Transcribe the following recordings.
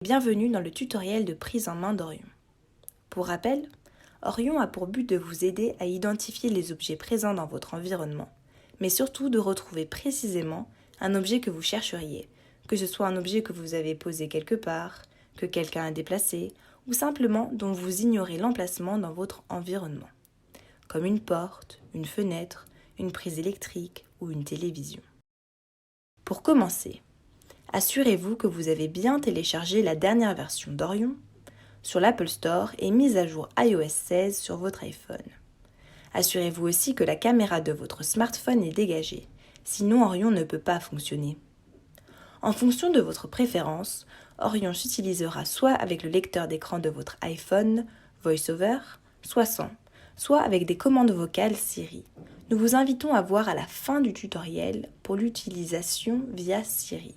Bienvenue dans le tutoriel de prise en main d'Orion. Pour rappel, Orion a pour but de vous aider à identifier les objets présents dans votre environnement, mais surtout de retrouver précisément un objet que vous chercheriez, que ce soit un objet que vous avez posé quelque part, que quelqu'un a déplacé, ou simplement dont vous ignorez l'emplacement dans votre environnement, comme une porte, une fenêtre, une prise électrique ou une télévision. Pour commencer, assurez-vous que vous avez bien téléchargé la dernière version d'Orion sur l'Apple Store et mise à jour iOS 16 sur votre iPhone. Assurez-vous aussi que la caméra de votre smartphone est dégagée, sinon Orion ne peut pas fonctionner. En fonction de votre préférence, Orion s'utilisera soit avec le lecteur d'écran de votre iPhone, VoiceOver, soit sans, soit avec des commandes vocales Siri. Nous vous invitons à voir à la fin du tutoriel pour l'utilisation via Siri.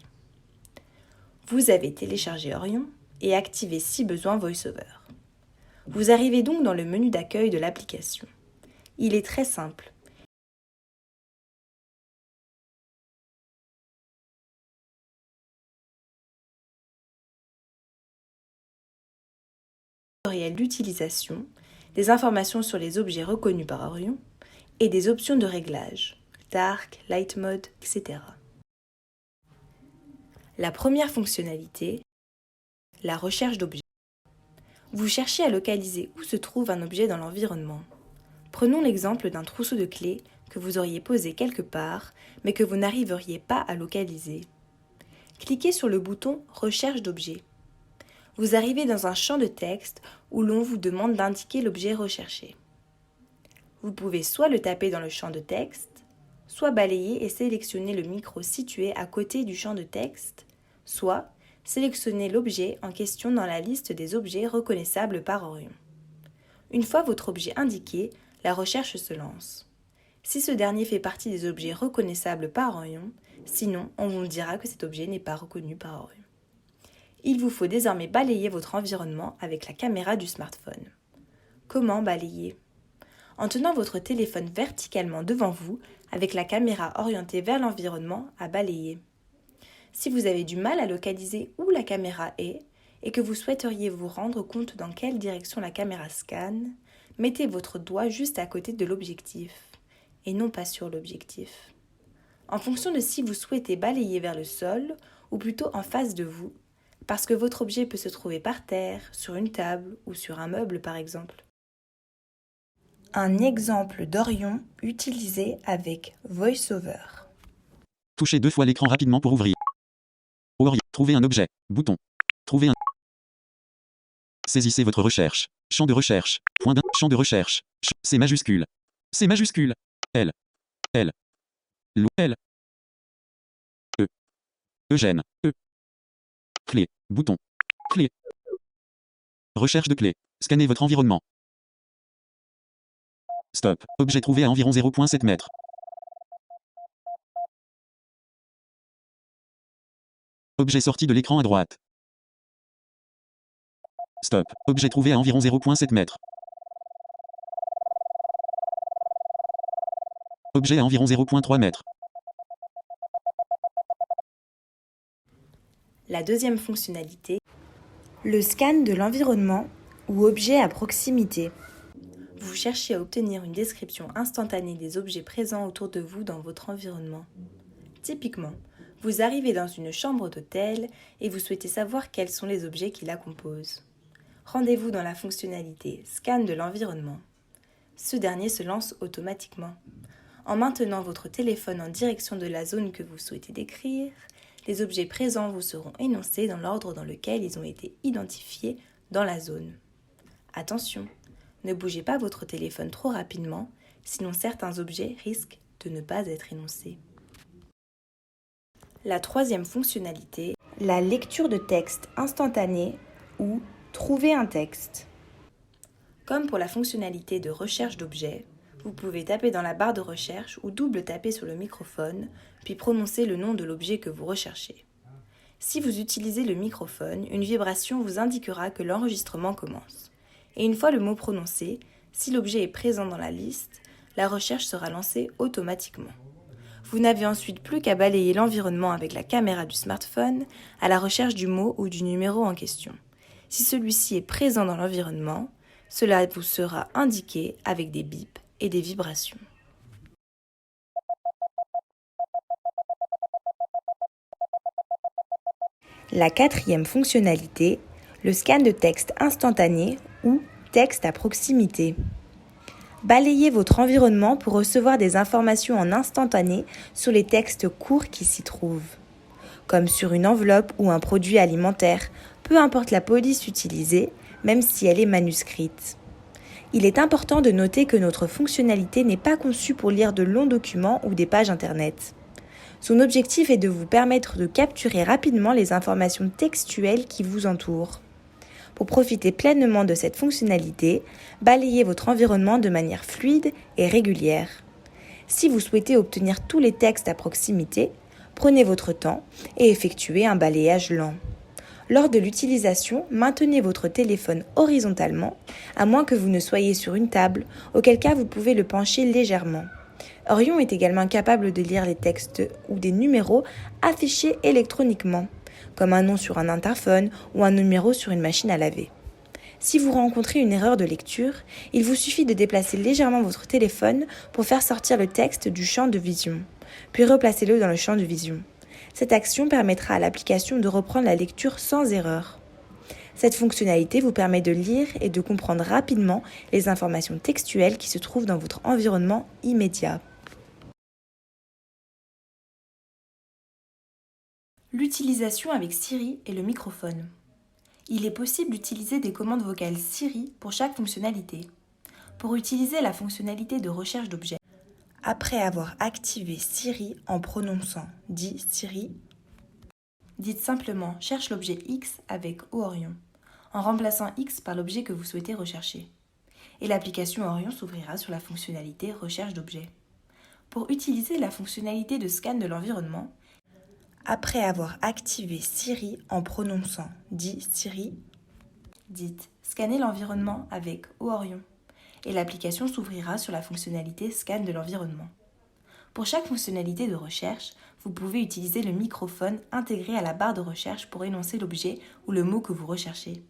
Vous avez téléchargé Orion et activé si besoin VoiceOver. Vous arrivez donc dans le menu d'accueil de l'application. Il est très simple. Tutoriel d'utilisation, des informations sur les objets reconnus par Orion et des options de réglage, Dark, Light Mode, etc. La première fonctionnalité, la recherche d'objets. Vous cherchez à localiser où se trouve un objet dans l'environnement. Prenons l'exemple d'un trousseau de clés que vous auriez posé quelque part, mais que vous n'arriveriez pas à localiser. Cliquez sur le bouton « Recherche d'objets ». Vous arrivez dans un champ de texte où l'on vous demande d'indiquer l'objet recherché. Vous pouvez soit le taper dans le champ de texte, soit balayer et sélectionner le micro situé à côté du champ de texte, soit sélectionner l'objet en question dans la liste des objets reconnaissables par Orion. Une fois votre objet indiqué, la recherche se lance. Si ce dernier fait partie des objets reconnaissables par Orion, sinon on vous dira que cet objet n'est pas reconnu par Orion. Il vous faut désormais balayer votre environnement avec la caméra du smartphone. Comment balayer ? En tenant votre téléphone verticalement devant vous, avec la caméra orientée vers l'environnement à balayer. Si vous avez du mal à localiser où la caméra est et que vous souhaiteriez vous rendre compte dans quelle direction la caméra scanne, mettez votre doigt juste à côté de l'objectif et non pas sur l'objectif. En fonction de si vous souhaitez balayer vers le sol ou plutôt en face de vous, parce que votre objet peut se trouver par terre, sur une table ou sur un meuble par exemple. Un exemple d'Orion utilisé avec VoiceOver. Touchez 2 fois l'écran rapidement pour ouvrir. Orion. Trouver un objet. Bouton. Trouver un. Saisissez votre recherche. Champ de recherche. Point d'un. Champ de recherche. C majuscule. C majuscule. L. L. L. E. Eugène. E. Clé. Bouton. Clé. Recherche de clé. Scannez votre environnement. Stop. Objet trouvé à environ 0,7 mètres. Objet sorti de l'écran à droite. Stop. Objet trouvé à environ 0,7 mètres. Objet à environ 0,3 mètres. La deuxième fonctionnalité, le scan de l'environnement ou objet à proximité. Vous cherchez à obtenir une description instantanée des objets présents autour de vous dans votre environnement. Typiquement, vous arrivez dans une chambre d'hôtel et vous souhaitez savoir quels sont les objets qui la composent. Rendez-vous dans la fonctionnalité Scan de l'environnement. Ce dernier se lance automatiquement. En maintenant votre téléphone en direction de la zone que vous souhaitez décrire, les objets présents vous seront énoncés dans l'ordre dans lequel ils ont été identifiés dans la zone. Attention, ne bougez pas votre téléphone trop rapidement, sinon certains objets risquent de ne pas être énoncés. La troisième fonctionnalité, la lecture de texte instantanée ou trouver un texte. Comme pour la fonctionnalité de recherche d'objets, vous pouvez taper dans la barre de recherche ou double taper sur le microphone, puis prononcer le nom de l'objet que vous recherchez. Si vous utilisez le microphone, une vibration vous indiquera que l'enregistrement commence. Et une fois le mot prononcé, si l'objet est présent dans la liste, la recherche sera lancée automatiquement. Vous n'avez ensuite plus qu'à balayer l'environnement avec la caméra du smartphone à la recherche du mot ou du numéro en question. Si celui-ci est présent dans l'environnement, cela vous sera indiqué avec des bips et des vibrations. La quatrième fonctionnalité, le scan de texte instantané ou texte à proximité. Balayez votre environnement pour recevoir des informations en instantané sur les textes courts qui s'y trouvent, comme sur une enveloppe ou un produit alimentaire, peu importe la police utilisée, même si elle est manuscrite. Il est important de noter que notre fonctionnalité n'est pas conçue pour lire de longs documents ou des pages Internet. Son objectif est de vous permettre de capturer rapidement les informations textuelles qui vous entourent. Pour profiter pleinement de cette fonctionnalité, balayez votre environnement de manière fluide et régulière. Si vous souhaitez obtenir tous les textes à proximité, prenez votre temps et effectuez un balayage lent. Lors de l'utilisation, maintenez votre téléphone horizontalement, à moins que vous ne soyez sur une table, auquel cas vous pouvez le pencher légèrement. Orion est également capable de lire les textes ou des numéros affichés électroniquement, comme un nom sur un interphone ou un numéro sur une machine à laver. Si vous rencontrez une erreur de lecture, il vous suffit de déplacer légèrement votre téléphone pour faire sortir le texte du champ de vision, puis replacez-le dans le champ de vision. Cette action permettra à l'application de reprendre la lecture sans erreur. Cette fonctionnalité vous permet de lire et de comprendre rapidement les informations textuelles qui se trouvent dans votre environnement immédiat. L'utilisation avec Siri et le microphone. Il est possible d'utiliser des commandes vocales Siri pour chaque fonctionnalité. Pour utiliser la fonctionnalité de recherche d'objets, après avoir activé Siri en prononçant « Dis Siri », dites simplement « Cherche l'objet X avec Orion » en remplaçant X par l'objet que vous souhaitez rechercher. Et l'application Orion s'ouvrira sur la fonctionnalité « Recherche d'objets ». Pour utiliser la fonctionnalité de scan de l'environnement, après avoir activé Siri en prononçant « Dis Siri », dites « Scanner l'environnement avec Orion » et l'application s'ouvrira sur la fonctionnalité « Scan de l'environnement ». Pour chaque fonctionnalité de recherche, vous pouvez utiliser le microphone intégré à la barre de recherche pour énoncer l'objet ou le mot que vous recherchez.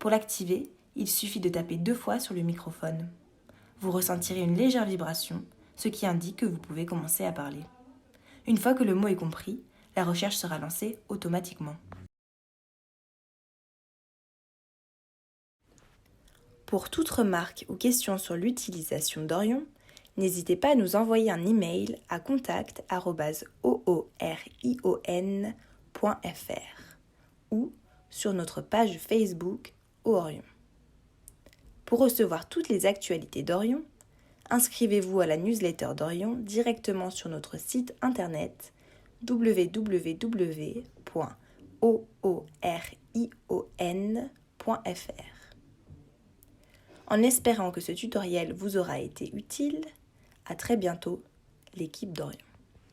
Pour l'activer, il suffit de taper 2 fois sur le microphone. Vous ressentirez une légère vibration, ce qui indique que vous pouvez commencer à parler. Une fois que le mot est compris, la recherche sera lancée automatiquement. Pour toute remarque ou question sur l'utilisation d'Orion, n'hésitez pas à nous envoyer un email à contact@oorion.fr ou sur notre page Facebook Orion. Pour recevoir toutes les actualités d'Orion, inscrivez-vous à la newsletter d'Orion directement sur notre site internet www.oorion.fr. En espérant que ce tutoriel vous aura été utile, à très bientôt, l'équipe d'Orion.